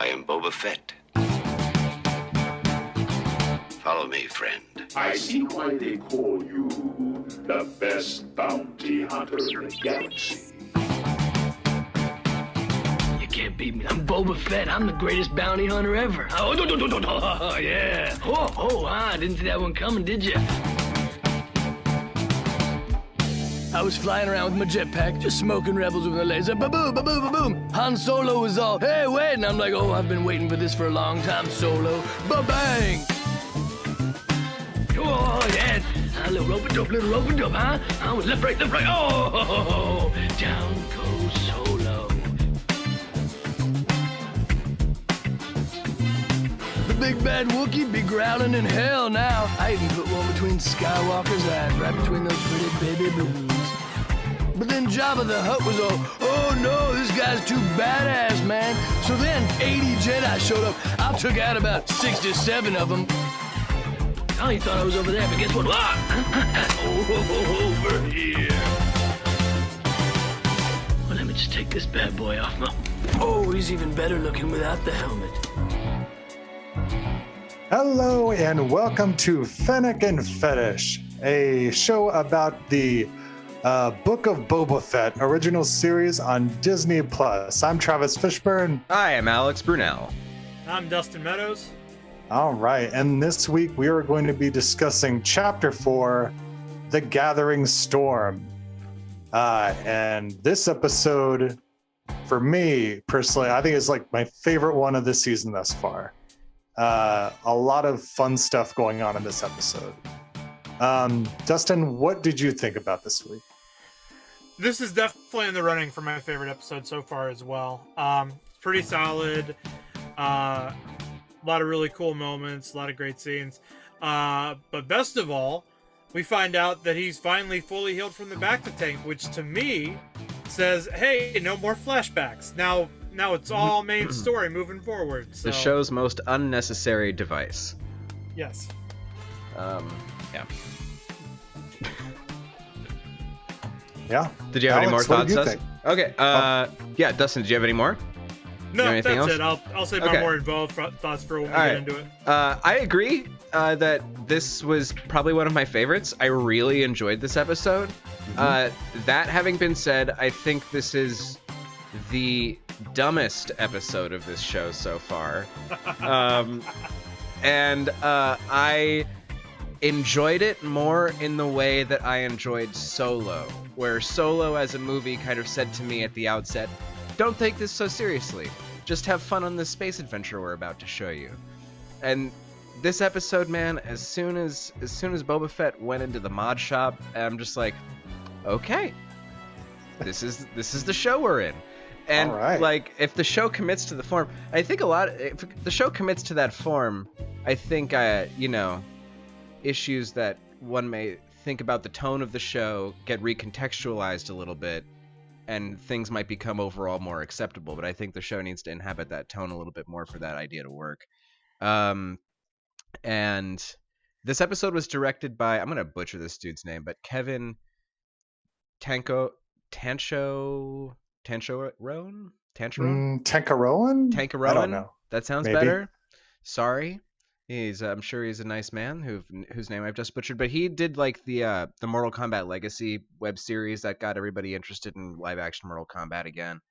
I am Boba Fett. Follow me, friend. I see why they call you the best bounty hunter in the galaxy. You can't beat me. I'm Boba Fett. I'm the greatest bounty hunter ever. Oh, yeah. Didn't see that one coming, did you? I was flying around with my jetpack, just smoking rebels with a laser. Ba-boom, ba-boom, ba-boom. Han Solo was all, hey, wait. And I'm like, oh, I've been waiting for this for a long time, Solo. Ba-bang. Oh, yeah. A little rope and dope, huh? I was left, right. Oh, down goes Solo. The big bad Wookiee be growling in hell now. I even put one between Skywalker's eyes, right between those pretty baby blues. But then Jabba the Hutt was all, oh no, this guy's too badass, man. So then 80 Jedi showed up. I took out about 67 of them. Oh, you thought I was over there, but guess what? Over here. Well, let me just take this bad boy off. Oh, he's even better looking without the helmet. Hello and welcome to Fennec and Fett-ish, a show about the Book of Boba Fett original series on Disney+. I'm Travis Fishburne. I am Alex Brunel. I'm Dustin Meadows. All right, and this week we are going to be discussing Chapter 4, The Gathering Storm. And this episode, for me personally, I think is like my favorite one of this season thus far. A lot of fun stuff going on in this episode. Dustin, what did you think about this week? This is definitely in the running for my favorite episode so far as well. Pretty solid. A lot of really cool moments, a lot of great scenes. But best of all, we find out that he's finally fully healed from the bacta tank, which to me says, hey, no more flashbacks. Now it's all main story moving forward. So. The show's most unnecessary device. Yes. Yeah. Yeah. Did you have any more Alex, what thoughts, did you Dustin? think? Okay. Yeah, Dustin, did you have any more? No, that's else? it. I'll save my more involved thoughts for when we get into it. I agree that this was probably one of my favorites. I really enjoyed this episode. That having been said, I think this is the dumbest episode of this show so far. And I enjoyed it more in the way that I enjoyed Solo, where Solo as a movie kind of said to me at the outset, don't take this so seriously. Just have fun on this space adventure we're about to show you. And this episode, man, as soon as Boba Fett went into the mod shop, I'm just like, okay, this is the show we're in. And like, if the show commits to the form, I think if the show commits to that form, I think issues that one may think about the tone of the show get recontextualized a little bit, and things might become overall more acceptable. But I think the show needs to inhabit that tone a little bit more for that idea to work. And this episode was directed by, I'm gonna butcher this dude's name, but Kevin Tancharoen? Tancharoen? I don't know. That sounds Maybe. better. Sorry. I'm sure he's a nice man whose name I've just butchered, but he did like the Mortal Kombat Legacy web series that got everybody interested in live action Mortal Kombat again.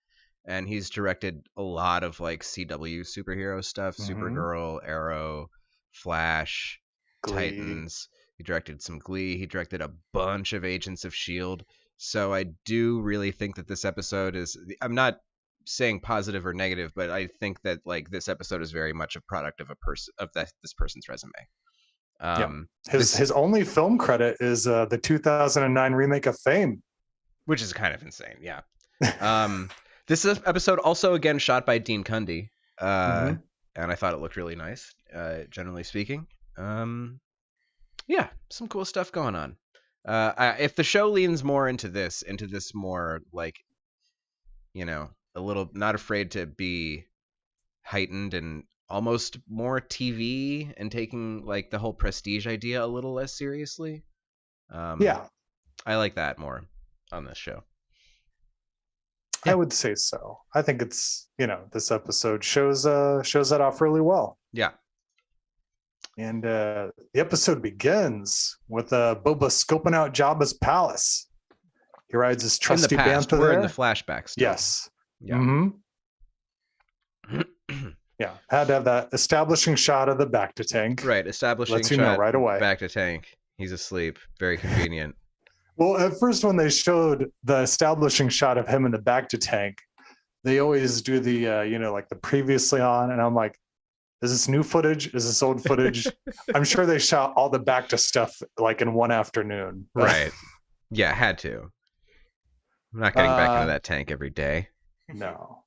And he's directed a lot of like CW superhero stuff, Supergirl, Arrow, Flash, Glee. Titans. He directed some Glee. He directed a bunch of Agents of S.H.I.E.L.D. So I do really think that this episode is, I'm not saying positive or negative, but I think that like this episode is very much a product of this person's resume. His only film credit is the 2009 remake of Fame, which is kind of insane. Yeah. This episode also again shot by Dean Cundy, and I thought it looked really nice, generally speaking. Yeah, some cool stuff going on. If the show leans more into this more like, a little not afraid to be heightened and almost more TV and taking like the whole prestige idea a little less seriously. Yeah, I like that more on this show. I would say so. I think it's, this episode shows that off really well. Yeah. And the episode begins with Boba scoping out Jabba's palace. He rides his trusty in the past, bantha we're there. in the flashbacks. Still. Yes. Yeah. Mm-hmm. Yeah. Had to have that establishing shot of the bacta tank. Right. Establishing Lets you know shot right away. Back to tank. He's asleep. Very convenient. Well, at first when they showed the establishing shot of him in the bacta tank, they always do the, like the previously on. And I'm like, is this new footage? Is this old footage? I'm sure they shot all the bacta stuff like in one afternoon. Right. Yeah, had to. I'm not getting back into that tank every day. No.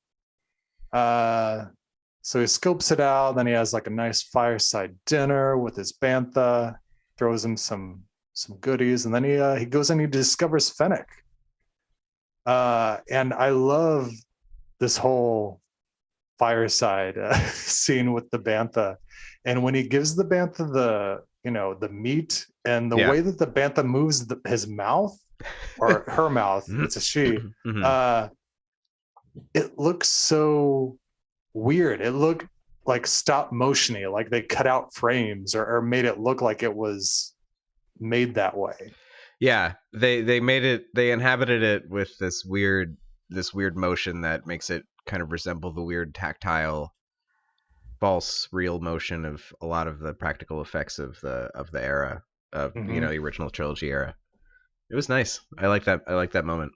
So he scopes it out. Then he has like a nice fireside dinner with his bantha, throws him some goodies, and then he goes and he discovers Fennec. And I love this whole fireside scene with the bantha, and when he gives the bantha the meat and the way that the bantha moves his mouth or her mouth, it's a she. It looks so weird. It looked like stop motiony, like they cut out frames or made it look like it was made that way. Yeah, they made it. They inhabited it with this weird motion that makes it kind of resemble the weird tactile, false real motion of a lot of the practical effects of the era of the original trilogy era. It was nice. I like that moment.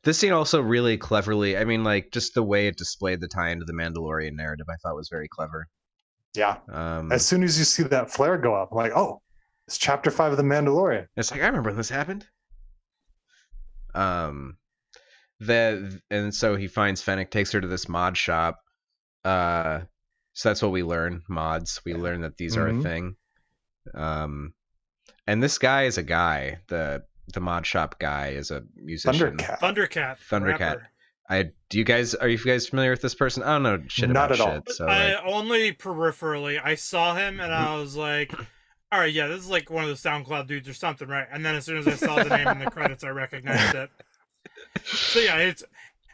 This scene also really cleverly, I mean, like, just the way it displayed the tie into the Mandalorian narrative, I thought was very clever. Yeah. As soon as you see that flare go up, I'm like, oh, it's chapter 5 of the Mandalorian. It's like, I remember when this happened. And so he finds Fennec, takes her to this mod shop. So that's what we learn, mods. We learn that these are a thing. And this guy is a guy. The mod shop guy is a musician. Thundercat. Rapper. Are you guys familiar with this person? I don't know shit Not about at shit. all. So only peripherally. I saw him and I was like, all right, yeah, this is like one of the SoundCloud dudes or something, right? And then as soon as I saw the name in the credits, I recognized it. So yeah,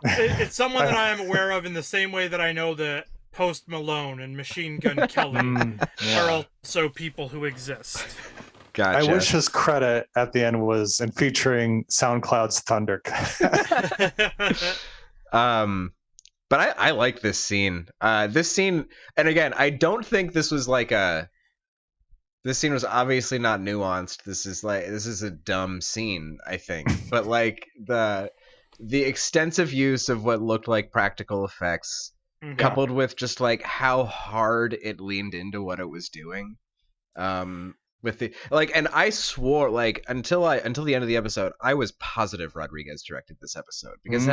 it's someone that I am aware of in the same way that I know that Post Malone and Machine Gun Kelly are also people who exist. Gotcha. I wish his credit at the end was in featuring SoundCloud's Thundercat. But I like this scene. This scene, and again, I don't think this was like this scene was obviously not nuanced. This is a dumb scene, I think. But like the extensive use of what looked like practical effects, coupled with just like how hard it leaned into what it was doing. With the and I swore until the end of the episode, I was positive Rodriguez directed this episode because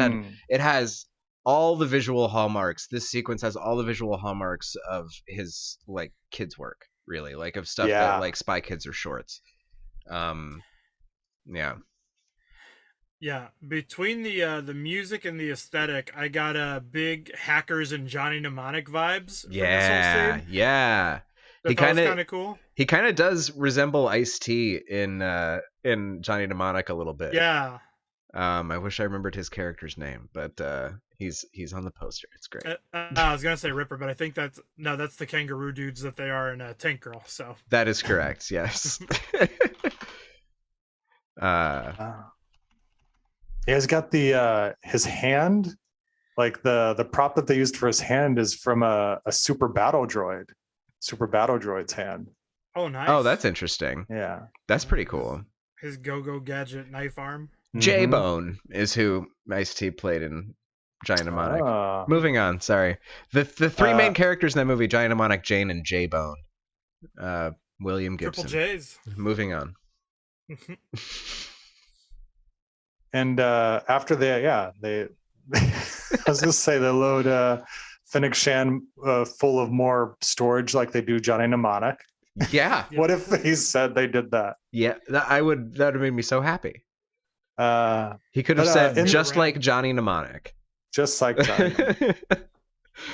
it has all the visual hallmarks. This sequence has all the visual hallmarks of his like kids' work, really, like of stuff that like Spy Kids or shorts. Yeah, between the music and the aesthetic, I got big Hackers and Johnny Mnemonic vibes. From this whole scene. Yeah. He kind of cool. He kind of does resemble Ice-T in Johnny Mnemonic a little bit. Yeah. I wish I remembered his character's name, but he's on the poster. It's great. I was gonna say Ripper, but I think that's the kangaroo dudes that they are in Tank Girl. So that is correct. Yes. He's got his hand, like the prop that they used for his hand is from a Super Battle Droid's hand. Oh, nice. Oh, that's interesting. Yeah, that's pretty cool. His go-go gadget knife arm. J-Bone is who Ice-T played in Giant Mnemonic. Moving on. Sorry, the three main characters in that movie: Giant Mnemonic, Jane, and J-Bone. William Gibson. Triple J's. Moving on. And after they I was gonna say they load Fennec Shan full of more storage like they do Johnny Mnemonic. Yeah. What if he said they did that? Yeah, that would have made me so happy. He could have said just like Johnny Mnemonic. Just like Johnny.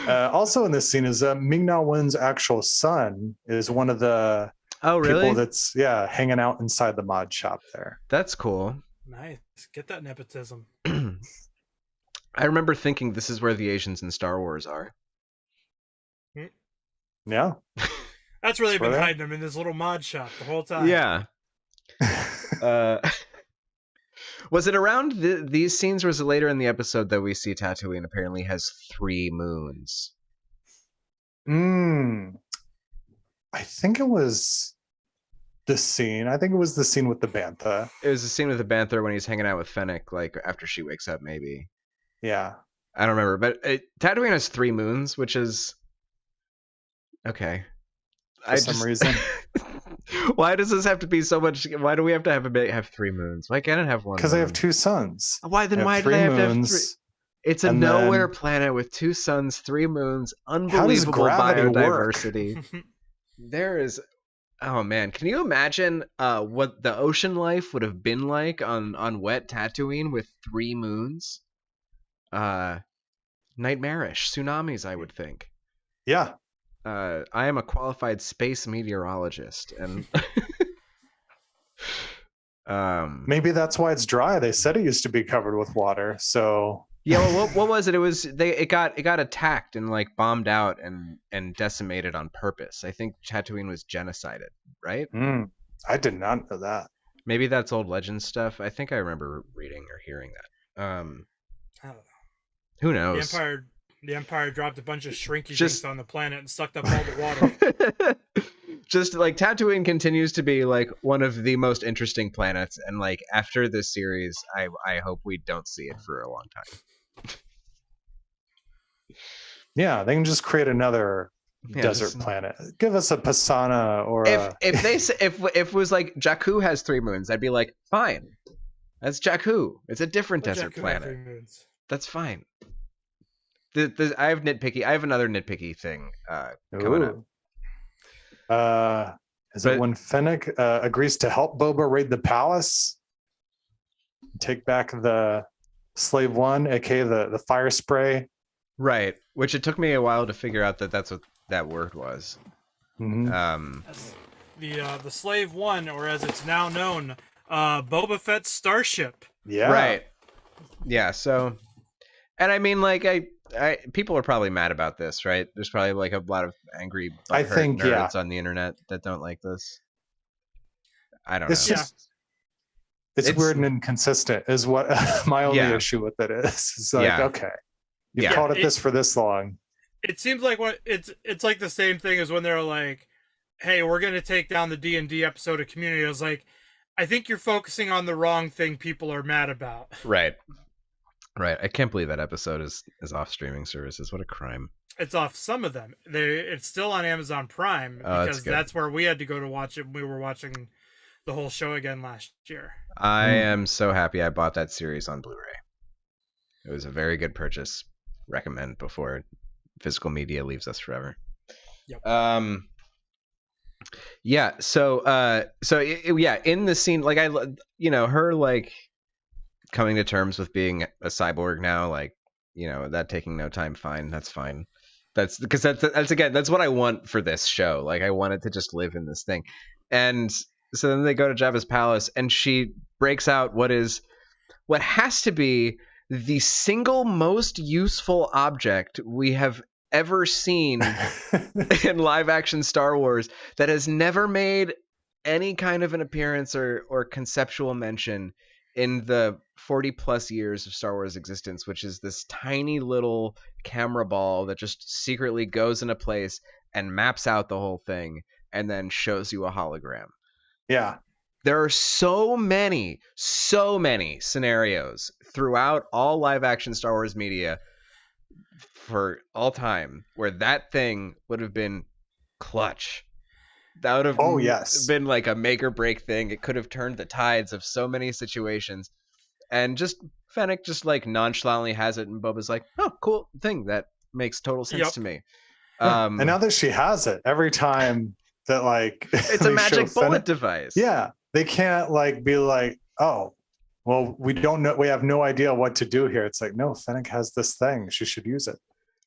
Also in this scene is Ming-Na Wen's actual son is one of the people that's hanging out inside the mod shop there. That's cool. Nice. Get that nepotism. I remember thinking this is where the Asians in Star Wars are. Yeah. That's where they've been where they- hiding them, in this little mod shop the whole time. Yeah. Was it around these scenes, or was it later in the episode that we see Tatooine apparently has 3 moons? I think it was the scene. I think it was the scene with the bantha. It was the scene with the bantha when he's hanging out with Fennec, like after she wakes up, maybe. Yeah. I don't remember, but Tatooine has 3 moons, which is okay. For some reason. Why does this have to be so much? Why do we have to have 3 moons? Why can't it have 1? Because they have 2 suns. Why then? They have Why do 3 they have moons, to have 3? It's a and nowhere then- planet with 2 suns, 3 moons, How does unbelievable gravity work? biodiversity. There is, oh man, can you imagine what the ocean life would have been like on wet Tatooine with 3 moons? Nightmarish tsunamis, I would think. Yeah. I am a qualified space meteorologist, and Maybe that's why it's dry. They said it used to be covered with water. So yeah, well, what was it? It was it got attacked and like bombed out and decimated on purpose. I think Tatooine was genocided, right? I did not know that. Maybe that's old legend stuff. I think I remember reading or hearing that. I don't know. Who knows? The Empire dropped a bunch of shrinky Just- dinks on the planet and sucked up all the water. Just like Tatooine continues to be like one of the most interesting planets, and like after this series, I hope we don't see it for a long time. Yeah, they can just create another Yeah, desert just- planet. Give us a Pisana or If they if it was like Jakku has 3 moons, I'd be like, fine, that's Jakku. It's a different desert Jakku had planet. 3 moons. That's fine. I have another nitpicky thing coming up. Is But- it when Fennec agrees to help Boba raid the palace? Take back the Slave One, aka the fire spray. Right, which it took me a while to figure out that that's what that word was. Mhm. The Slave One, or as it's now known, Boba Fett's starship. Yeah. Right. Yeah, so and I mean like I people are probably mad about this, right? There's probably like a lot of angry I butthurt think, yeah. nerds on the internet that don't like this. I don't It's know. just it's It's- weird and inconsistent is what my only Yeah. issue with it is. It's like, Yeah. okay, you've Yeah. called it this for this long. It seems like it's like the same thing as when they're like, "Hey, we're gonna take down the D&D episode of Community." I was like, I think you're focusing on the wrong thing people are mad about. Right. Right. I can't believe that episode is off streaming services. What a crime. It's off some of them. It's still on Amazon Prime Oh, that's because good. that's where we had to go to watch it. We were watching the whole show again last year. I am so happy I bought that series on Blu-ray. It was a very good purchase. Recommend before physical media leaves us forever. Yep. Yeah. So yeah, in the scene, like her like coming to terms with being a cyborg now, like that taking no time. Fine, that's fine. That's because that's again that's what I want for this show. Like I want it to just live in this thing, and so then they go to Jabba's palace, and she breaks out what has to be the single most useful object we have ever seen in live action Star Wars that has never made any kind of an appearance or conceptual mention in the 40 plus years of Star Wars existence, which is this tiny little camera ball that just secretly goes into place and maps out the whole thing and then shows you a hologram. Yeah. There are so many scenarios throughout all live action Star Wars media for all time where that thing would have been clutch. That would have yes. been like a make or break thing. It could have turned the tides of so many situations. And just Fennec just like nonchalantly has it, and Boba's like, "Oh, cool thing. That makes total sense Yep. to me." And now that she has it, every time that like It's a they magic show bullet Fennec- device. Yeah, they can't like be like, oh, well, we don't know. We have no idea what to do here. It's like, no, Fennec has this thing. She should use it.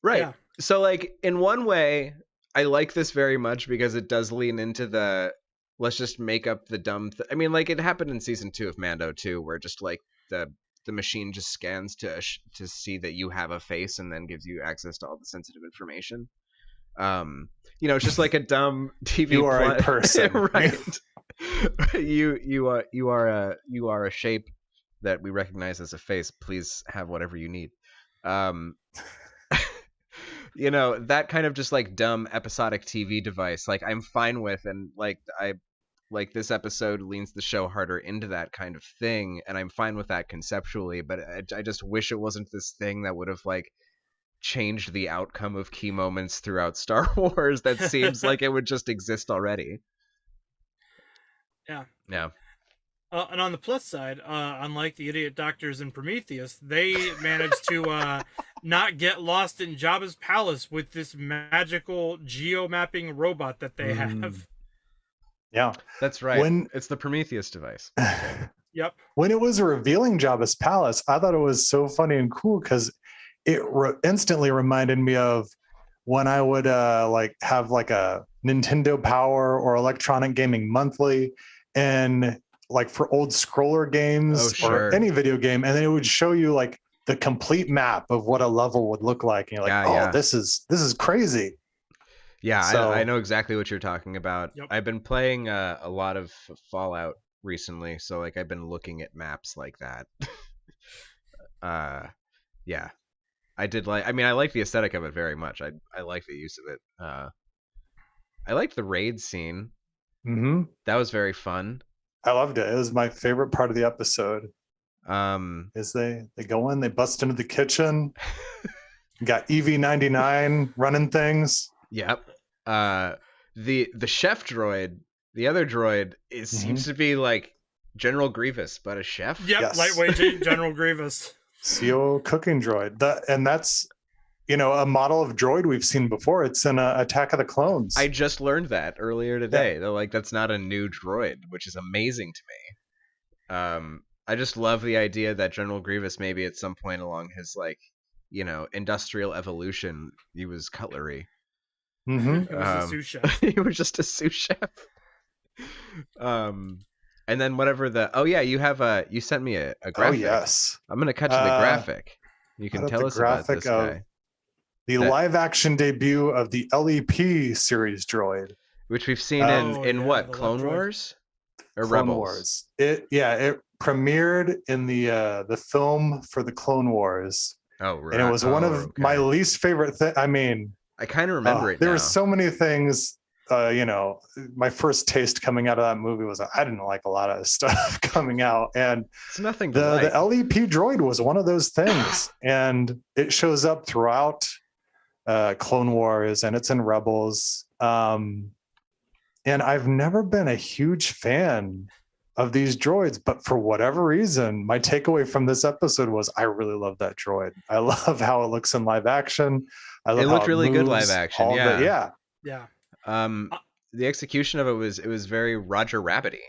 Right. Yeah. So like in one way, I like this very much because it does lean into the let's just make up the dumb I mean, like it happened in season 2 of Mando too, where just like the the machine just scans to see that you have a face and then gives you access to all the sensitive information. It's just like a dumb TV. You are a person, right? you are a shape that we recognize as a face. Please have whatever you need. That kind of just like dumb episodic TV device, like I'm fine with, and like this episode leans the show harder into that kind of thing, and I'm fine with that conceptually, but I just wish it wasn't this thing that would have like changed the outcome of key moments throughout Star Wars that seems like it would just exist already. Yeah. And on the plus side, unlike the idiot doctors in Prometheus, they managed to not get lost in Jabba's palace with this magical geo-mapping robot that they have. Yeah, that's right. It's the Prometheus device. Yep. When it was revealing Jabba's palace, I thought it was so funny and cool because it instantly reminded me of when I would have like a Nintendo Power or Electronic Gaming Monthly, and like for old scroller games or any video game, and then it would show you like the complete map of what a level would look like, and you're like, this is crazy. Yeah, so, I know exactly what you're talking about. Yep. I've been playing a lot of Fallout recently, so like I've been looking at maps like that. Yeah, I did I like the aesthetic of it very much. I like the use of it. I liked the raid scene. Mm-hmm. That was very fun. I loved it. It was my favorite part of the episode. Is they go in, they bust into the kitchen, got EV-99 running things. Yep. The chef droid, the other droid, seems to be like General Grievous, but a chef. Yep, yes. Lightweight General Grievous. CO cooking droid. And that's a model of droid we've seen before. It's in Attack of the Clones. I just learned that earlier today. Yeah. They're like, that's not a new droid, which is amazing to me. I just love the idea that General Grievous maybe at some point along his industrial evolution, he was cutlery. Mm-hmm. He was a sous chef. He was just a sous chef. And then whatever you have you sent me a graphic. Oh yes. I'm gonna cut to the graphic. You can tell us about this guy. The live action debut of the LEP series droid, which we've seen in what, Clone Wars or Clone Rebels? Wars. It premiered in the film for the Clone Wars. Oh, right. And it was one of my least favorite things. I mean, I kind of remember it. There were so many things. My first taste coming out of that movie was I didn't like a lot of stuff coming out, and it's nothing. The LEP droid was one of those things, and it shows up throughout Clone Wars, and it's in Rebels. And I've never been a huge fan of these droids, but for whatever reason, my takeaway from this episode was I really love that droid. I love how it looks in live action. It looked really good live action. Yeah. The execution of it was very Roger Rabbit-y.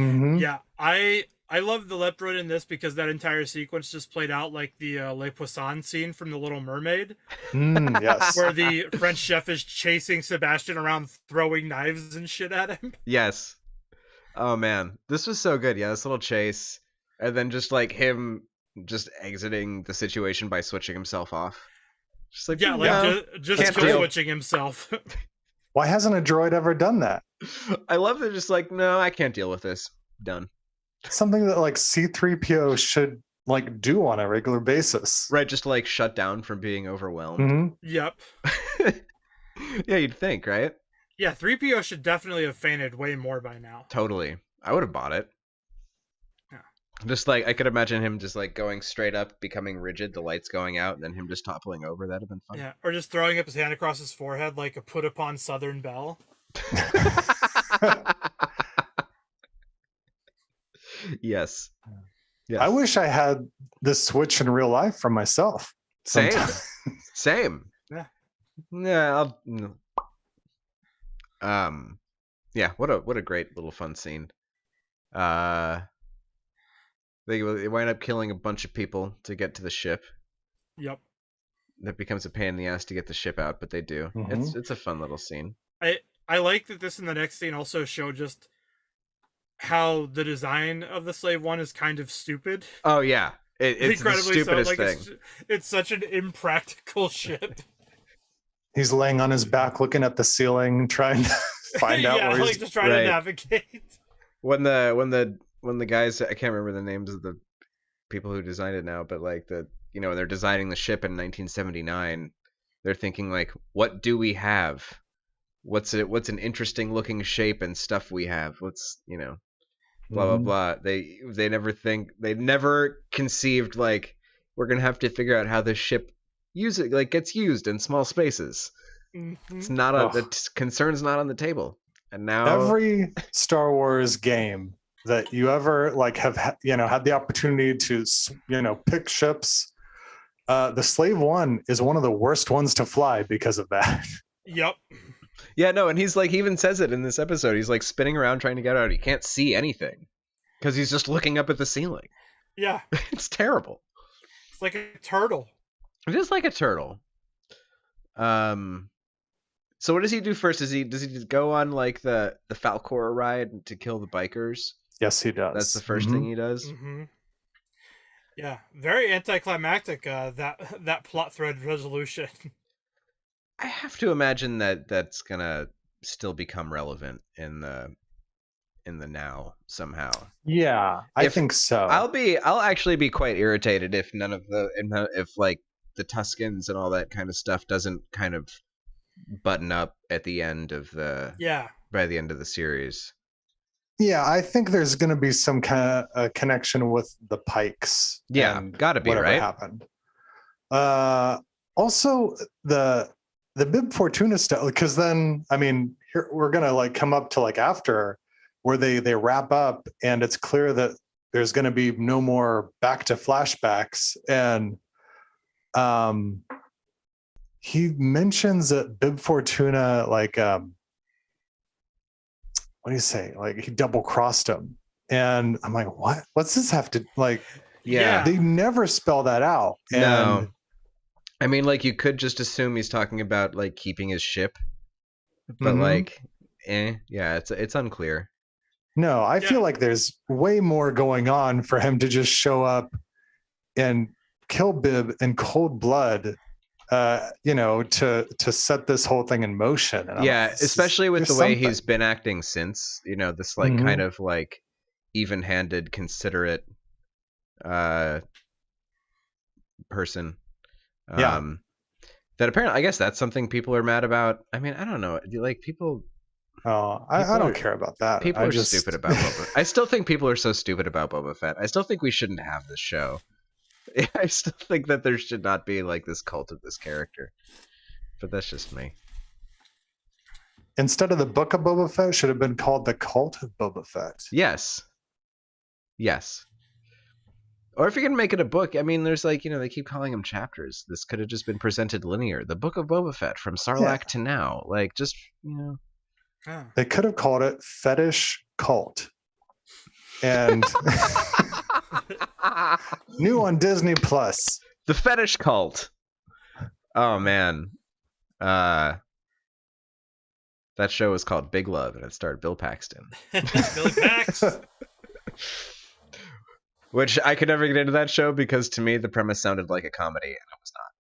Mm-hmm. Yeah, I love the LEP droid in this because that entire sequence just played out like the Le Poisson scene from The Little Mermaid. Yes. Where the French chef is chasing Sebastian around throwing knives and shit at him. Yes. Oh man, this was so good. Yeah, this little chase, and then just like him just exiting the situation by switching himself off. Just like just switching himself. Why hasn't a droid ever done that? I love that. Just like, no, I can't deal with this. Done. Something that like C-3PO should like do on a regular basis. Right, just like shut down from being overwhelmed. Mm-hmm. Yep. Yeah, you'd think, right? Yeah, 3PO should definitely have fainted way more by now. Totally. I would have bought it. Yeah. Just like, I could imagine him just like going straight up, becoming rigid, the lights going out, and then him just toppling over. That'd have been fun. Yeah, or just throwing up his hand across his forehead like a put upon Southern Belle. Yes. I wish I had this Switch in real life for myself. Same. Yeah. Yeah. Yeah. What a great little fun scene. They wind up killing a bunch of people to get to the ship. Yep. That becomes a pain in the ass to get the ship out, but they do. Mm-hmm. It's a fun little scene. I like that this and the next scene also show just how the design of the Slave One is kind of stupid. Oh yeah, It's the Incredibly so. stupidest Like thing. it's such an impractical ship. He's laying on his back, looking at the ceiling, trying to find out yeah, where like he's. just trying Right. to navigate. When the guys, I can't remember the names of the people who designed it now, but like when they're designing the ship in 1979, they're thinking like, what do we have? What's an interesting looking shape and stuff we have? What's blah blah Mhm. blah. They never conceived like we're gonna have to figure out how this ship gets used in small spaces. It's not the concern's not on the table. And now Every Star Wars game that you ever like have had the opportunity to pick ships, the Slave One is one of the worst ones to fly because of that. Yep. yeah, no, and he's like, he even says it in this episode. He's like spinning around trying to get out. He can't see anything because he's just looking up at the ceiling. Yeah. It's terrible. It's like a turtle. It is like a turtle. So what does he do first? Does he just go on like the Falcor ride to kill the bikers? Yes, he does. That's the 1st thing he does. Mm-hmm. Yeah, very anticlimactic. That plot thread resolution. I have to imagine that that's gonna still become relevant in the now somehow. Yeah, I think so. I'll actually be quite irritated if if like the Tuskens and all that kind of stuff doesn't kind of button up at the end of by the end of the series. Yeah, I think there's going to be some kind of connection with the Pikes. Yeah, gotta be, whatever right? happened. Also, the Bib Fortuna stuff, because then here we're gonna like come up to like after where they wrap up, and it's clear that there's going to be no more back to flashbacks, and he mentions that Bib Fortuna like what do you say? Like he double crossed him, and I'm like, what? What's this have to like? Yeah, they never spell that out. And no, I mean, like you could just assume he's talking about like keeping his ship, but yeah, it's unclear. No, I feel like there's way more going on for him to just show up and kill Bib in cold blood. To set this whole thing in motion. And especially with the way he's been acting since, this like kind of like even-handed, considerate person. That apparently, I guess that's something people are mad about. I mean, I don't know. Like people. Oh, I don't care about that. People are just stupid about Boba. I still think people are so stupid about Boba Fett. I still think we shouldn't have this show. I still think that there should not be like this cult of this character, but that's just me. Instead of the Book of Boba Fett, should have been called the Cult of Boba Fett. Yes. Or if you're gonna make it a book, I mean, there's like they keep calling them chapters. This could have just been presented linear. The Book of Boba Fett from Sarlacc to now, like just They could have called it Fett-ish Cult, and. New on Disney Plus. The Fett-ish Cult. Oh man. That show was called Big Love and it starred Bill Paxton. Billy Pax. Which I could never get into that show because to me the premise sounded like a comedy and it was not.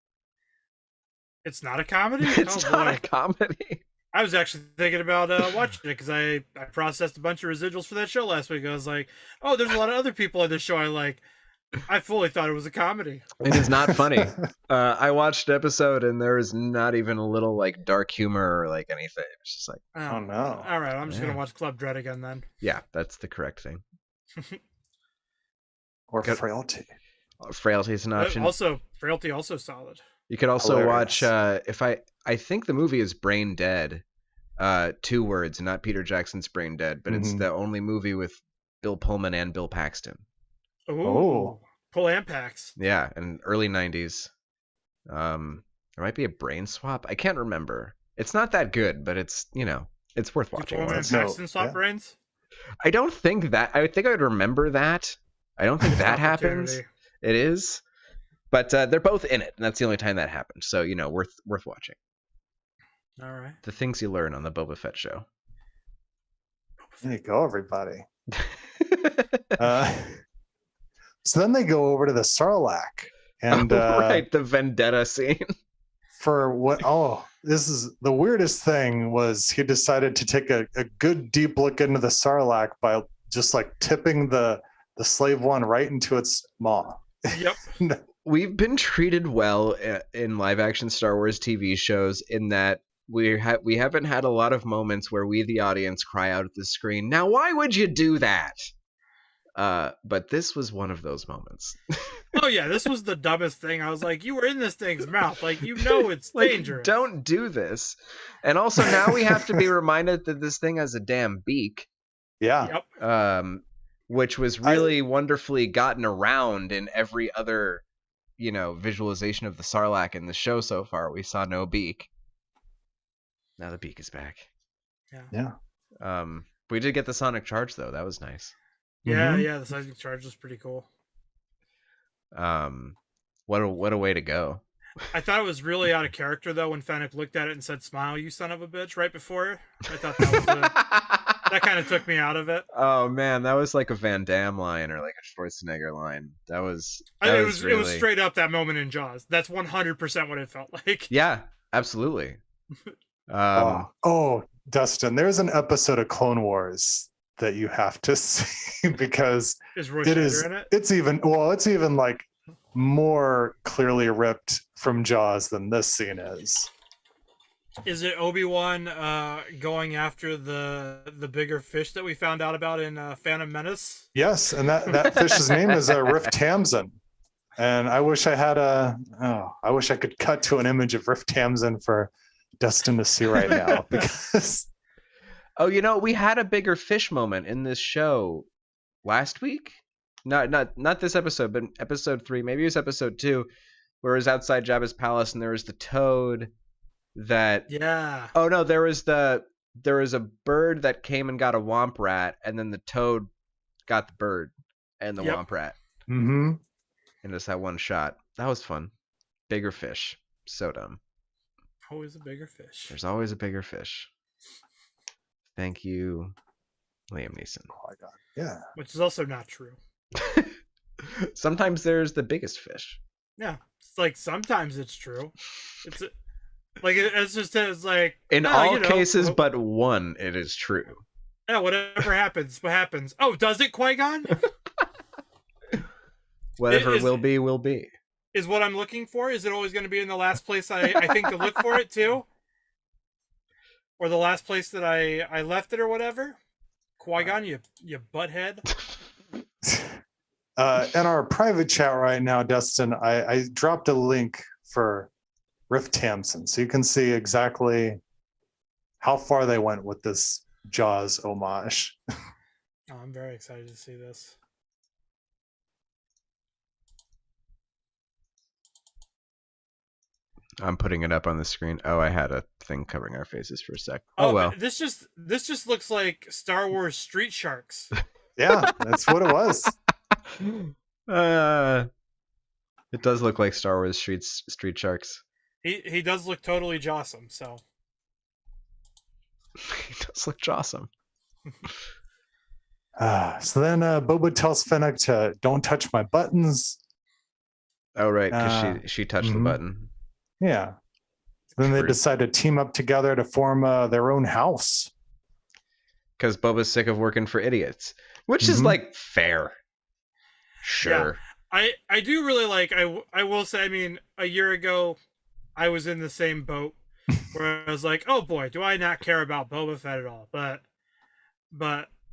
It's not a comedy? It's not a comedy. I was actually thinking about watching it because I processed a bunch of residuals for that show last week. I was like, oh, there's a lot of other people on this show I like. I fully thought it was a comedy. It is not funny. I watched an episode and there is not even a little like dark humor or like anything. It's just like, oh no. All right, I'm just gonna watch Club Dread again then. Yeah, that's the correct thing. Or Frailty. Frailty is an option. Also, Frailty also solid. You could also watch I think the movie is Brain Dead. 2 words, not Peter Jackson's Brain Dead, but it's the only movie with Bill Pullman and Bill Paxton. Oh, Pull and Pax. Yeah, in early 90s. There might be a brain swap. I can't remember. It's not that good, but it's it's worth watching. Pullman and Paxton swap brains? I don't think that. I think I would remember that. I don't think that happens. It is, but they're both in it, and that's the only time that happened. So worth watching. All right. The things you learn on the Boba Fett show. There you go, everybody. So then they go over to the Sarlacc, and right, the vendetta scene. for what? Oh, this is the weirdest thing. Was he decided to take a good deep look into the Sarlacc by just like tipping the slave one right into its maw. Yep. We've been treated well in live action Star Wars TV shows in that we haven't had a lot of moments where we, the audience, cry out at the screen. Now, why would you do that? But this was one of those moments. Oh yeah, this was the dumbest thing. I was like, you were in this thing's mouth. Like, you know it's Like, dangerous. don't do this. And also now we have to be reminded that this thing has a damn beak. Yeah. Yep. Which was really wonderfully gotten around in every other, visualization of the Sarlacc in the show so far. We saw no beak. Now the beak is back. Yeah. We did get the sonic charge though. That was nice. Yeah, Mhm. yeah. The seismic charge was pretty cool. What a way to go. I thought it was really out of character though when Fennec looked at it and said, "Smile, you son of a bitch!" right before. I thought that was that kind of took me out of it. Oh man, that was like a Van Damme line or like a Schwarzenegger line. That was. It was straight up that moment in Jaws. That's 100% what it felt like. Yeah, absolutely. Oh, Dustin, there's an episode of Clone Wars that you have to see because Is Roy it Scheider is. in it? It's even like more clearly ripped from Jaws than this scene is. Is it Obi-Wan going after the bigger fish that we found out about in Phantom Menace? Yes, and that fish's name is Riff Tamsin. And I wish I had I wish I could cut to an image of Riff Tamsin for Dustin to see right now because Oh, we had a bigger fish moment in this show last week. Not this episode, but episode 3. Maybe it was episode 2, where it was outside Jabba's palace, and there was the toad that. Yeah. Oh no, there was a bird that came and got a womp rat, and then the toad got the bird and the womp rat. Mm-hmm. And just that one shot. That was fun. Bigger fish. So dumb. Always a bigger fish. There's always a bigger fish. Thank you, Liam Neeson. Oh my God. Yeah. Which is also not true. Sometimes there's the biggest fish. Yeah. It's like sometimes it's true. It's like it's like In all cases but one, it is true. Yeah, whatever happens, what happens? Oh, does it, Qui-Gon? Whatever will be. Is what I'm looking for? Is it always going to be in the last place I think to look for it too? Or the last place that I left it or whatever? Qui-Gon, you butthead. In our private chat right now, Dustin, I dropped a link for Riff Tamsin, so you can see exactly how far they went with this Jaws homage. Oh, I'm very excited to see this. I'm putting it up on the screen. Oh, I had a thing covering our faces for a sec. Oh well. This just looks like Star Wars Street Sharks. Yeah, that's what it was. It does look like Star Wars Street Sharks. He does look totally jawsome, so. He does look awesome. So then Boba tells Fennec to don't touch my buttons. Oh, right, because she touched the button. Yeah. Then they decide to team up together to form their own house. Because Boba's sick of working for idiots. Which is, like, fair. Sure. Yeah. I do really like, I will say, I mean, a year ago, I was in the same boat where I was like, oh boy, do I not care about Boba Fett at all. But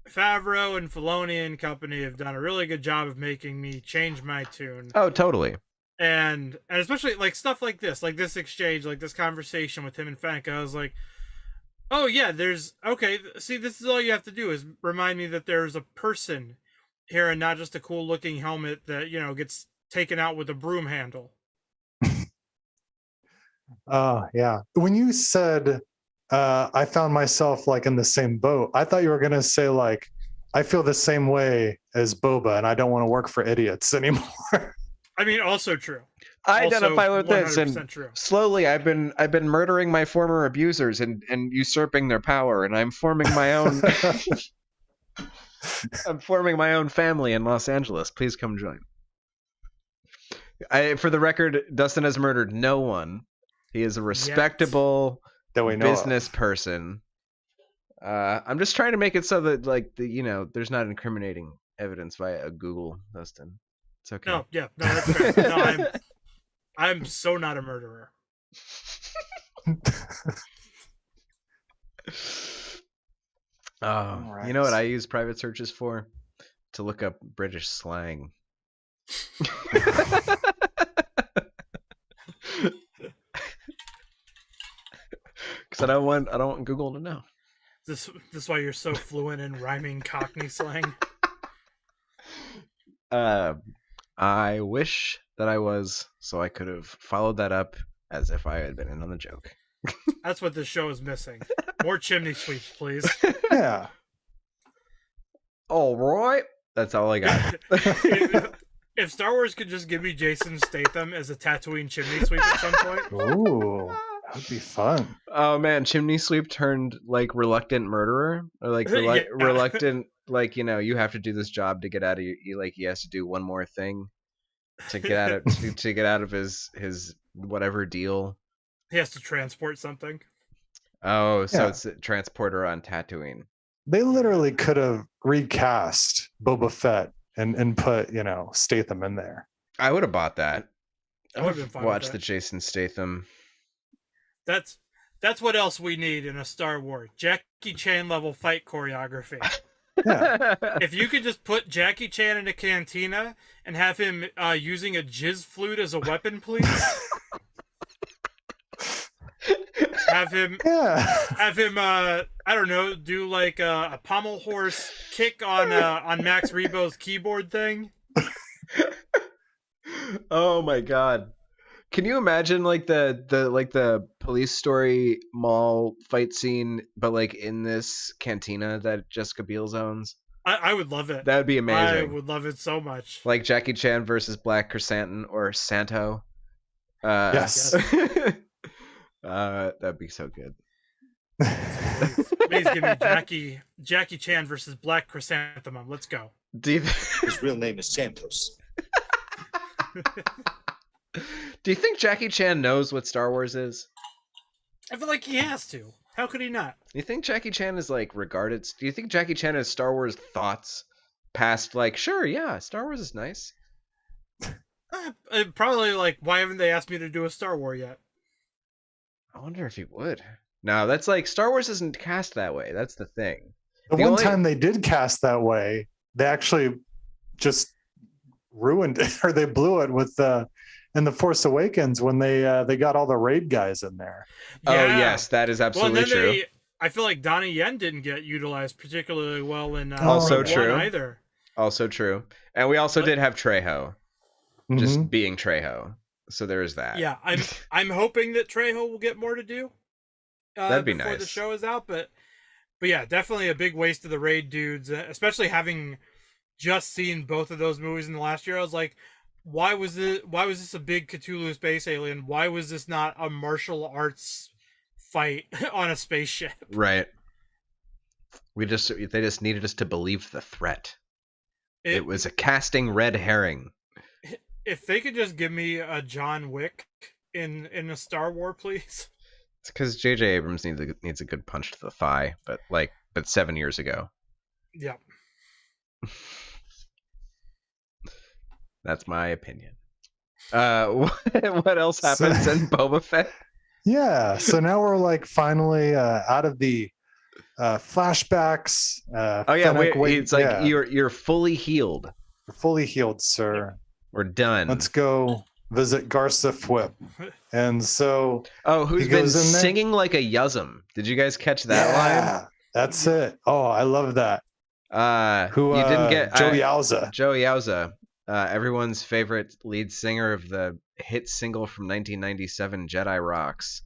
Favreau and Filoni and company have done a really good job of making me change my tune. Oh, totally. And especially like stuff like this exchange, like this conversation with him and Fennec, I was like, oh yeah, see, this is all you have to do is remind me that there's a person here and not just a cool looking helmet that, gets taken out with a broom handle. Yeah. When you said I found myself like in the same boat, I thought you were going to say like, I feel the same way as Boba and I don't want to work for idiots anymore. I mean, also true. I identify with this, and true. Slowly I've been murdering my former abusers and usurping their power, and I'm forming my own. I'm forming my own family in Los Angeles. Please come join. For the record, Dustin has murdered no one. He is a respectable that we know business person. I'm just trying to make it so that, like, there's not incriminating evidence via Google, Dustin. It's okay. No, that's fair. No, I'm so not a murderer. You know what I use private searches for? To look up British slang. Because I don't want Google to know. This is why you're so fluent in rhyming Cockney slang. I wish that I was, so I could have followed that up as if I had been in on the joke. That's what this show is missing. More chimney sweeps, please. Yeah. All right. That's all I got. If Star Wars could just give me Jason Statham as a Tatooine chimney sweep at some point. Ooh, that would be fun. Oh man, chimney sweep turned like reluctant murderer, or like reluctant, like, you have to do this job to get out of like he has to do one more thing to get out of to get out of his whatever deal. He has to transport something. Oh, so it's a transporter on Tatooine. They literally could have recast Boba Fett and put, Statham in there. I would have bought that. I would have been fine. Watch the Jason Statham. That's what else we need in a Star Wars. Jackie Chan level fight choreography. Yeah. If you could just put Jackie Chan in a cantina and have him using a jizz flute as a weapon, please. Have him, I don't know, do like a pommel horse kick on Max Rebo's keyboard thing. Oh my god! Can you imagine like the Police Story mall fight scene, but like in this cantina that Jessica Biel owns? I would love it. That would be amazing. I would love it so much. Like Jackie Chan versus Black Chrysanthemum or Santo. Yes. That'd be so good. Please give me Jackie Chan versus Black Chrysanthemum. Let's go. His real name is Santos. Do you think Jackie Chan knows what Star Wars is? I feel like he has to. How could he not? You think Jackie Chan is like regarded? Do you think Jackie Chan has Star Wars thoughts past like, sure, yeah, Star Wars is nice? Probably like, why haven't they asked me to do a Star Wars yet? I wonder if he would. No, that's like Star Wars isn't cast that way. That's the thing. The one time they did cast that way, they actually just ruined it, or they blew it with in The Force Awakens when they got all the raid guys in there. Yeah. Oh yes, that is absolutely true. I feel like Donnie Yen didn't get utilized particularly well in also true either. Also true, and we also did have Trejo, just being Trejo. So there is that. Yeah, I'm hoping that Trejo will get more to do. That'd be before nice. The show is out, but yeah, definitely a big waste of the raid dudes, especially having just seen both of those movies in the last year. I was like, why was this a big Cthulhu space alien? Why was this not a martial arts fight on a spaceship? Right. They just needed us to believe the threat. It was a casting red herring. If they could just give me a John Wick in a Star Wars, please. It's because J.J. Abrams needs a good punch to the thigh, but 7 years ago. Yep. That's my opinion. What else happens in Boba Fett? Yeah, so now we're like finally out of the flashbacks. Fennec, it's like you're fully healed. You're fully healed, sir. We're done. Let's go visit Garsa Fwip. And so who's been singing like a Yuzum? Did you guys catch that line? That's it. Oh, I love that. You didn't get Joe Yowza. Joe Yowza, everyone's favorite lead singer of the hit single from 1997, Jedi Rocks.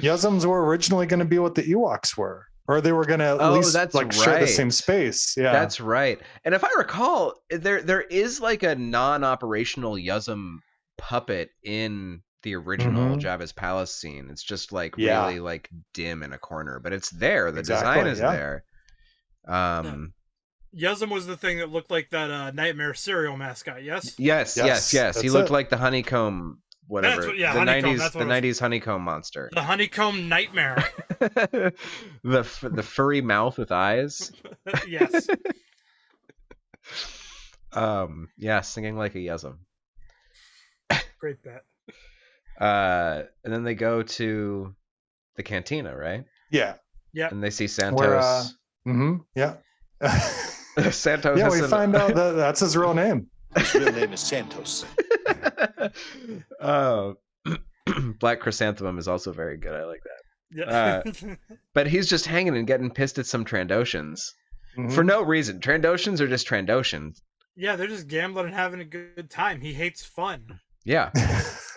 Yuzums were originally going to be what the Ewoks were. Or they were going to at least share the same space. Yeah, that's right. And if I recall, there is like a non-operational Yuzum puppet in the original Jabba's palace scene. It's just like really like dim in a corner, but it's there. The design is there. Yuzum was the thing that looked like that Nightmare cereal mascot. Yes. Yes. He That's looked it. like the honeycomb, whatever. That's what- yeah, the honeycomb, 90s, that's what the it was. 90s honeycomb monster. The honeycomb nightmare. the furry mouth with eyes. Yes. Yeah, singing like a Yuzum. Great bet. And then they go to the cantina, right? Yeah. Yeah. And they see Where, Santos. Yeah. Santos. Yeah, has we find out that that's his real name. His real name is Santos. Black Chrysanthemum is also very good. I like that. Yeah. But he's just hanging and getting pissed at some Trandoshans Mhm. for no reason. Trandoshans are just Trandoshans. Yeah, they're just gambling and having a good time. He hates fun. Yeah.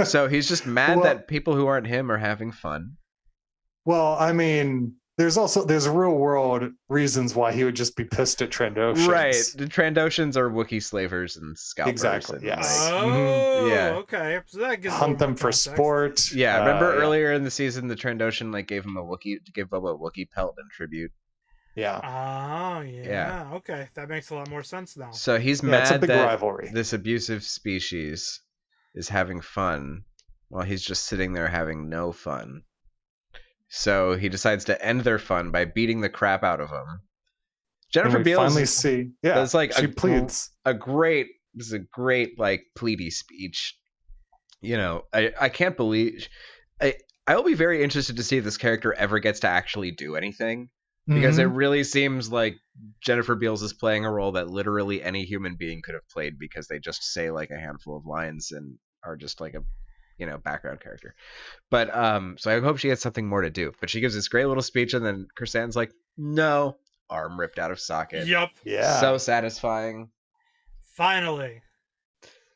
So he's just mad Well- that people who aren't him are having fun. Well, I mean, there's real world reasons why he would just be pissed at Trandoshans. Right. The Trandoshans are Wookiee slavers and scalpers. Exactly, And, yes. like, Oh, Yeah. okay. So that gives a Hunt little them more for context. sport. yeah, remember yeah. earlier in the season, the Trandoshan gave him gave Bubba a Wookiee pelt in tribute. Yeah. Oh, yeah. Yeah. Okay, that makes a lot more sense now. So he's Yeah, it's a mad big that rivalry. this abusive species is having fun while he's just sitting there having no fun. So he decides to end their fun by beating the crap out of them. And Jennifer we Beals finally see. Yeah. does like she pleads. this is a great like pleady speech. You know, I can't believe I'll be very interested to see if this character ever gets to actually do anything. Because it Mhm. really seems like Jennifer Beals is playing a role that literally any human being could have played because they just say like a handful of lines and are just like a background character. But so I hope she gets something more to do. But she gives this great little speech and then Kirsan's like, no, arm ripped out of socket. Yep. Yeah. So satisfying. Finally.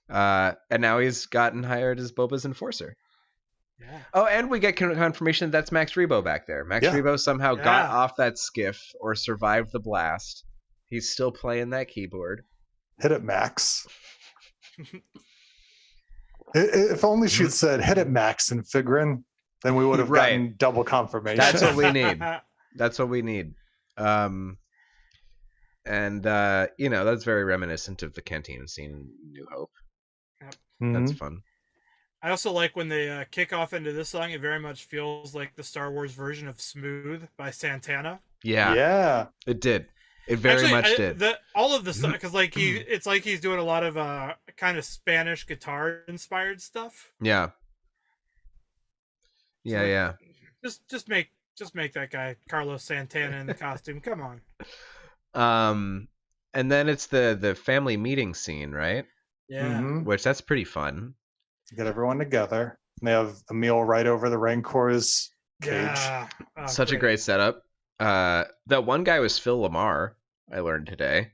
And now he's gotten hired as Boba's enforcer. Yeah. Oh, and we get confirmation that's Max Rebo back there. Max Yeah. Rebo somehow got Yeah. off that skiff or survived the blast. He's still playing that keyboard. Hit it, Max. If only she'd said hit it, Max and Figrin, then we would have Right. gotten double confirmation. That's what we need. That's what we need. That's very reminiscent of the canteen scene in New Hope. Mhm. That's fun. I also like when they kick off into this song. It very much feels like the Star Wars version of "Smooth" by Santana. Yeah, Yeah. it did. It very much did. All of the stuff, because it's like he's doing a lot of kind of Spanish guitar inspired stuff. Yeah. Yeah. Just make that guy Carlos Santana in the costume. Come on. And then it's the family meeting scene, right? Yeah. Mhm. Which that's pretty fun. Get everyone together. They have a meal right over the Rancor's cage. Yeah. Oh, Such a great setup. That one guy was Phil Lamar. I learned today.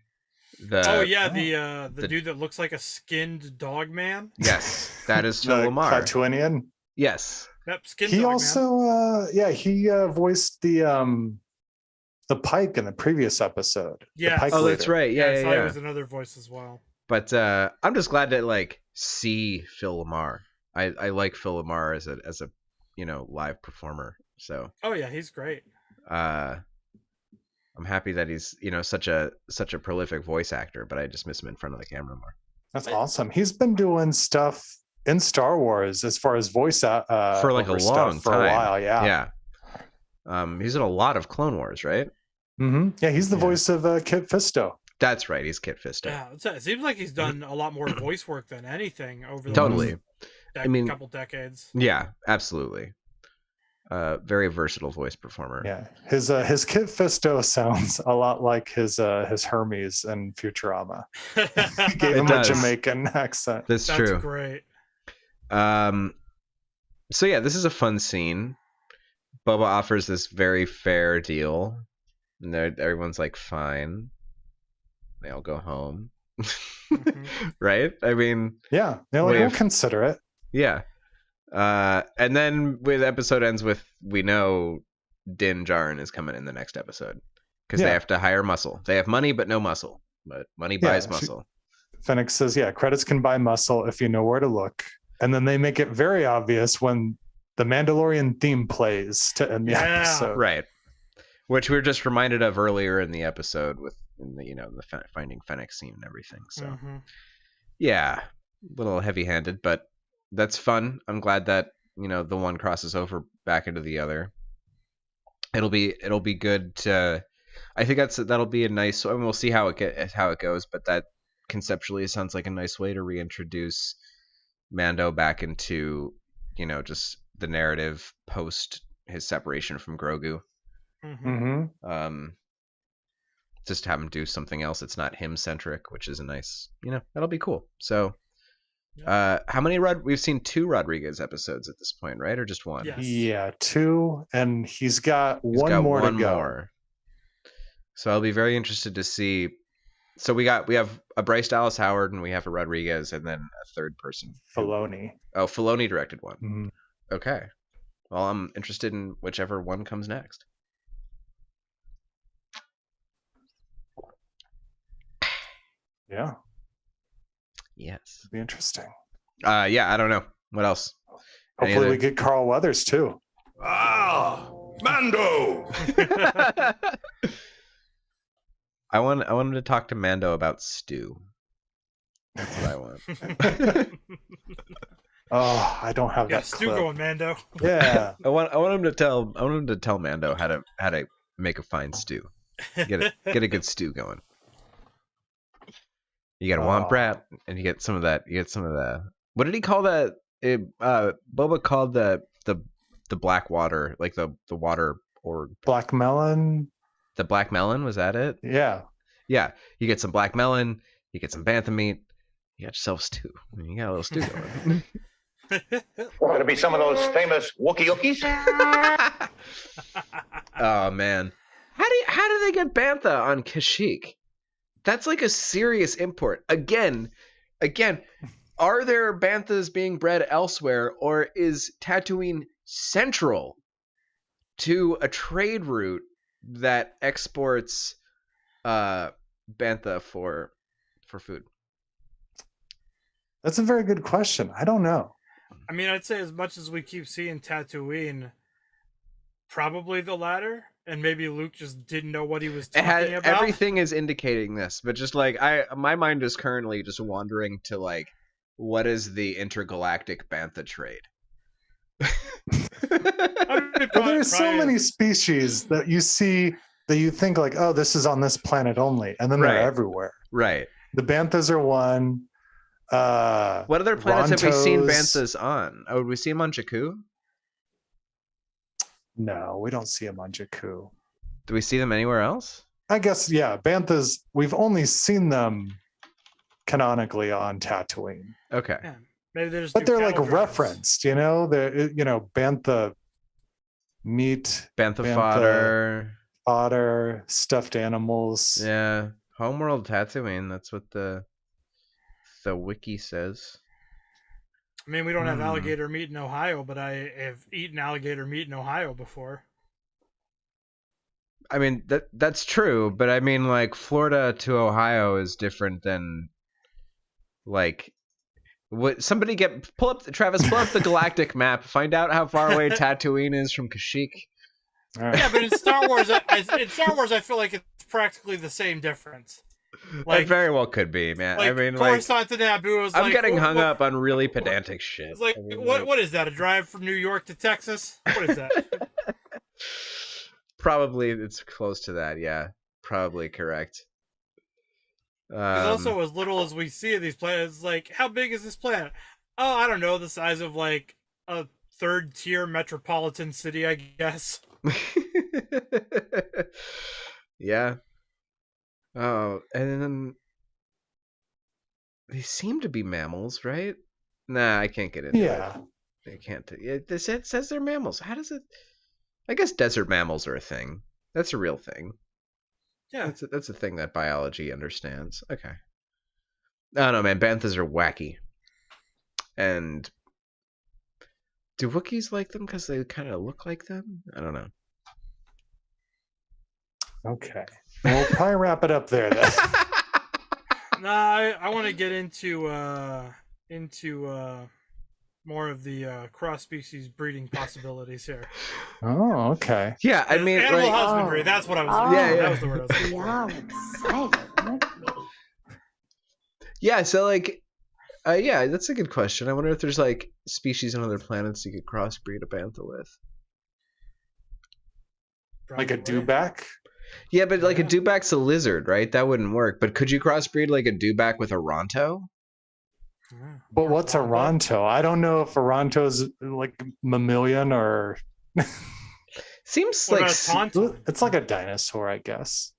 The dude that looks like a skinned dog man. Yes, that is Phil The Lamar. Klatooinian. Yes. Yep, skinned He dog man. also, he voiced the Pike in the previous episode. The Yes. Pike Oh, that's leader. right. I Yeah. thought it was another voice as well. But I'm just glad to see Phil Lamar. I like Phil Lamar as a live performer. So Oh yeah, he's great. I'm happy that he's such a prolific voice actor, but I just miss him in front of the camera more. That's awesome. He's been doing stuff in Star Wars as far as voice For like a over long stuff for time. a while. Yeah. He's in a lot of Clone Wars, right? Mm-hmm. Yeah, he's the Yeah. voice of Kit Fisto. That's right. He's Kit Fisto. Yeah, it seems like he's done a lot more voice work than anything over the Totally. last couple decades. Yeah, absolutely. Very versatile voice performer. Yeah, his Kit Fisto sounds a lot like his Hermes in Futurama. He gave It him does. a Jamaican accent. That's That's true. great. So yeah, this is a fun scene. Boba offers this very fair deal, and everyone's like, "Fine." They all go home, right? I mean, Yeah, they're like, Wave. we'll consider it. yeah. And then the episode ends with we know Din Djarin is coming in the next episode because they Yeah. have to hire muscle. They have money but no muscle, but money buys muscle. Fennec says, yeah, credits can buy muscle if you know where to look. And then they make it very obvious when the Mandalorian theme plays to end the Yeah. episode. Right. Which we were just reminded of earlier in the episode with in the finding Fennec scene and everything. So Yeah. a little heavy-handed, but that's fun. I'm glad that the one crosses over back into the other. It'll be good to. I think that'll be a nice. I mean, we'll see how it goes, but that conceptually sounds like a nice way to reintroduce Mando back into just the narrative post his separation from Grogu. Just have him do something else. It's not him centric, which is a nice. That'll be cool. So. How many we've seen 2 Rodriguez episodes at this point, right? Or just 1? Yes. Yeah, 2, and he's got one more to go. So I'll be very interested to see. So we have a Bryce Dallas Howard and we have a Rodriguez and then a third person. Filoni. Oh, Filoni directed one. Mm-hmm. Okay. Well, I'm interested in whichever one comes next. Yeah. Yes. It'd be interesting. Yeah, I don't know. What else? Hopefully we get Carl Weathers too. Ah, Mando! I want him to talk to Mando about stew. That's what I want. Oh, I don't have that stew clip. going, Mando. Yeah. I want him to tell Mando how to make a fine stew. Get a good stew going. You got a womp rat, and you get some of that. You get some of the. What did he call that? Boba called the black water, like the water or black melon. The black melon, was that it? Yeah. Yeah. You get some black melon. You get some bantha meat. You got yourself stew. You got a little stew going. Want to be some of those famous Wookiee Yookies? Oh man, how do they get bantha on Kashyyyk? That's like a serious import. Again, are there banthas being bred elsewhere, or is Tatooine central to a trade route that exports bantha for food? That's a very good question. I don't know. I mean, I'd say as much as we keep seeing Tatooine, probably the latter. And maybe Luke just didn't know what he was talking about. Everything is indicating this, but just like my mind is currently just wandering to like, what is the intergalactic bantha trade? There's so many species that you see that you think like, oh, this is on this planet only, and then they're everywhere. Right. The banthas are one. What other planets have we seen banthas on? Oh, would we see them on Jakku? No, we don't see them on Jakku. Do we see them anywhere else? I guess, yeah. Banthas, we've only seen them canonically on Tatooine. Okay. Yeah, maybe they're like referenced, They're, bantha meat. Bantha fodder, stuffed animals. Yeah. Homeworld Tatooine, that's what the wiki says. I mean, we don't have alligator meat in Ohio, but I have eaten alligator meat in Ohio before. I mean, that's true, but I mean, like, Florida to Ohio is different than, like, what somebody pull up the galactic map, find out how far away Tatooine is from Kashyyyk. Right. Yeah, but in Star Wars, I feel like it's practically the same difference. Like, it very well could be, man. Like, I mean, Coruscant to Naboo is I'm getting hung up on really pedantic shit. It's like, what is that? A drive from New York to Texas? What is that? Probably it's close to that. Yeah, probably correct. Also, as little as we see of these planets, like, how big is this planet? Oh, I don't know, the size of like a third-tier metropolitan city, I guess. Yeah. Oh, and then they seem to be mammals, right? Nah, I can't get into it. I can't. It says they're mammals. How does it? I guess desert mammals are a thing. That's a real thing. Yeah, that's a thing that biology understands. Okay. I don't know, man. Banthas are wacky. And do Wookiees like them because they kind of look like them? I don't know. Okay. We'll probably wrap it up there then. Nah, I want to get into more of the cross-species breeding possibilities here. Oh, okay. Yeah, I mean, Animal like, husbandry. That's what I was. Yeah, yeah. That was the word I was looking for. Y'all excited, aren't we? yeah. So like, yeah, that's a good question. I wonder if there's like species on other planets you could crossbreed a bantha with. Like a Probably. dewback? Yeah, but like a Yeah. dewback's a lizard, right? That wouldn't work. But could you crossbreed like a dewback with a ronto? Yeah. But Or what's a wombat. ronto? I don't know if a ronto's like mammalian or Seems What like about a tauntaun? it's like a dinosaur, I guess.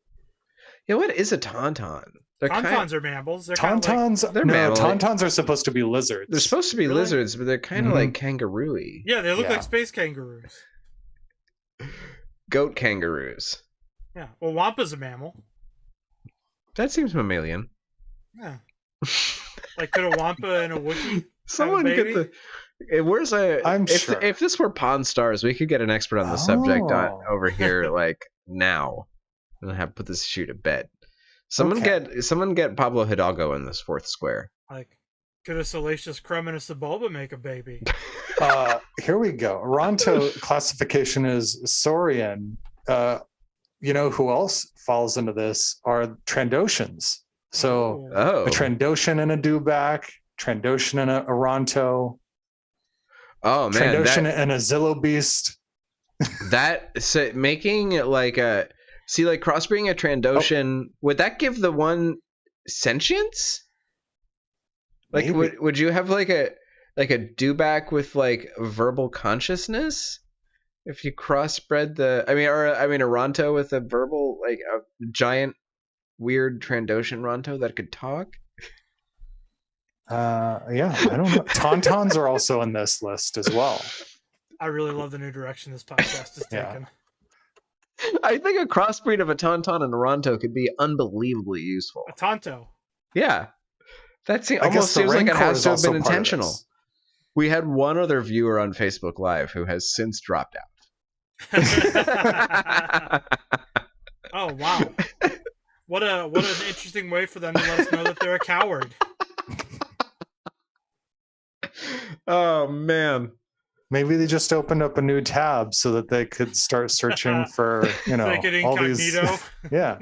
yeah. What is a tauntaun? They're Tauntauns are mammals. They're kind of like, Tauntauns? they're No, mammal. tauntauns are supposed to be lizards. they're supposed to be Really? lizards, but they're kind of Mhm. like kangaroo-y. yeah, they look Yeah. like space kangaroos. Goat kangaroos. Yeah. Well, Wampa's a mammal. That seems mammalian. Yeah. Like, could a Wampa and a Wookiee? Someone have a get baby? where's a? I'm if sure. if this were Pawn Stars, we could get an expert on the subject Oh. over here, like now, and have put this issue to bed. Someone Okay. get Pablo Hidalgo in this fourth square. Like, could a salacious crumb and a Sebulba make a baby? Here we go. Ronto classification is Saurian. You know who else falls into this are Trandoshans. So Oh, a Trandoshan and a dewback, Trandoshan and a Ronto, oh man, Trandoshan and a Zillow beast. so making it like a like crossbreeding a Trandoshan, would that give the one sentience? Like Maybe. would you have like a dewback with like verbal consciousness if you crossbred a Ronto with a verbal, like a giant weird Trandoshan Ronto that could talk? Yeah, I don't know. Tauntauns are also in this list as well. I really love the new direction this podcast is Yeah. taking. I think a crossbreed of a Tauntaun and a Ronto could be unbelievably useful. A Tonto. Yeah. That I guess almost the seems like it Rancor has is to have also been part of intentional. this. We had one other viewer on Facebook Live who has since dropped out. Oh wow. What an interesting way for them to let us know that they're a coward. Oh man. Maybe they just opened up a new tab so that they could start searching for, Like an all these. incognito. Yeah.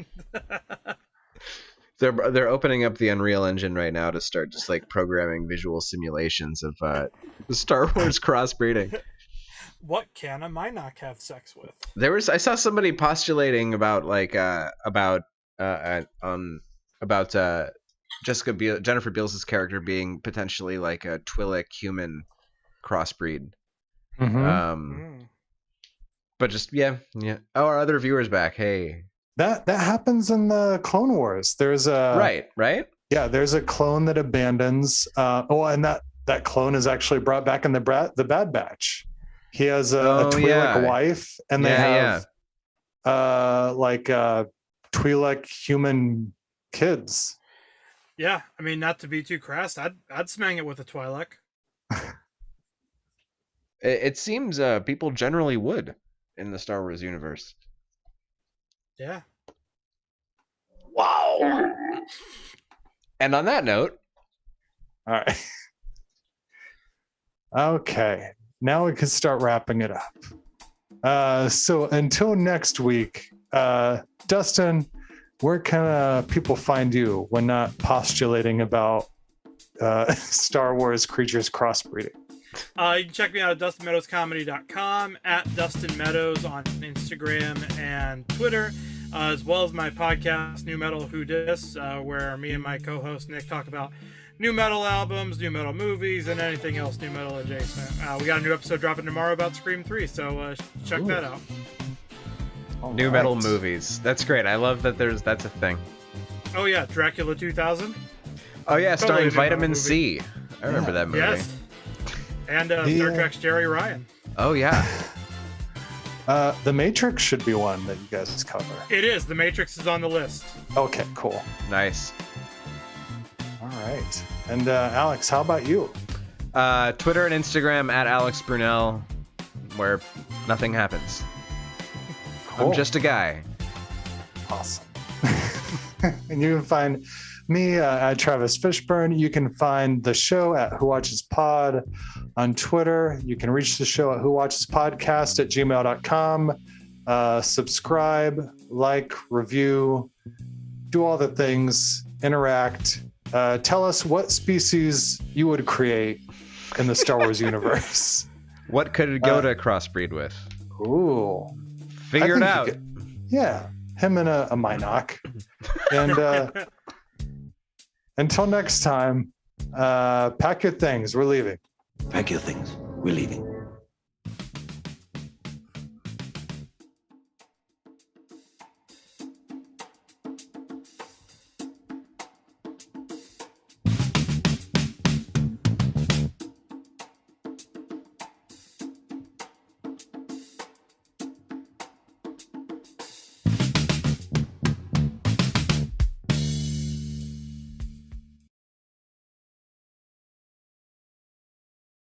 They're opening up the Unreal Engine right now to start just like programming visual simulations of the Star Wars crossbreeding. What can a Minoc have sex with? I saw somebody postulating about Jennifer Beals' character being potentially like a Twi'lek human crossbreed. Mhm. But just yeah. Oh, our other viewers back. Hey. That happens in the Clone Wars. There's a Right. Yeah, there's a clone that abandons. And that clone is actually brought back in the Bad Batch. He has a Twi'lek wife, and they have Twi'lek human kids. Yeah, I mean, not to be too crass, I'd smang it with a Twi'lek. It seems people generally would in the Star Wars universe. Yeah. Wow. And on that note, All right. Okay. Now we can start wrapping it up. So until next week, Dustin, where can people find you when not postulating about Star Wars creatures crossbreeding? You can check me out at DustinMeadowsComedy.com, at Dustin Meadows on Instagram and Twitter, as well as my podcast, New Metal Who Dis, where me and my co-host Nick talk about new metal albums, new metal movies, and anything else new metal adjacent. We got a new episode dropping tomorrow about Scream 3, so check that out. All new right. metal movies. That's great. I love that that's a thing. Oh yeah, Dracula 2000. Oh yeah, Totally starring a new metal Vitamin movie. C. I remember that movie. Yes. And Star Trek's Jerry Ryan. Oh yeah. The Matrix should be one that you guys cover. It is. The Matrix is on the list. Okay, cool. Nice. All right. And Alex, how about you? Twitter and Instagram at Alex Brunel, where nothing happens. Cool. I'm just a guy. Awesome. And you can find me at Travis Fishburne. You can find the show at Who Watches Pod on Twitter. You can reach the show at whowatchespodcast@gmail.com. Subscribe, like, review, do all the things, interact. Tell us what species you would create in the Star Wars universe. What could it go to crossbreed with? Ooh. Figure it out. Yeah. Him and a Minoc. And until next time, pack your things. We're leaving. Pack your things. We're leaving.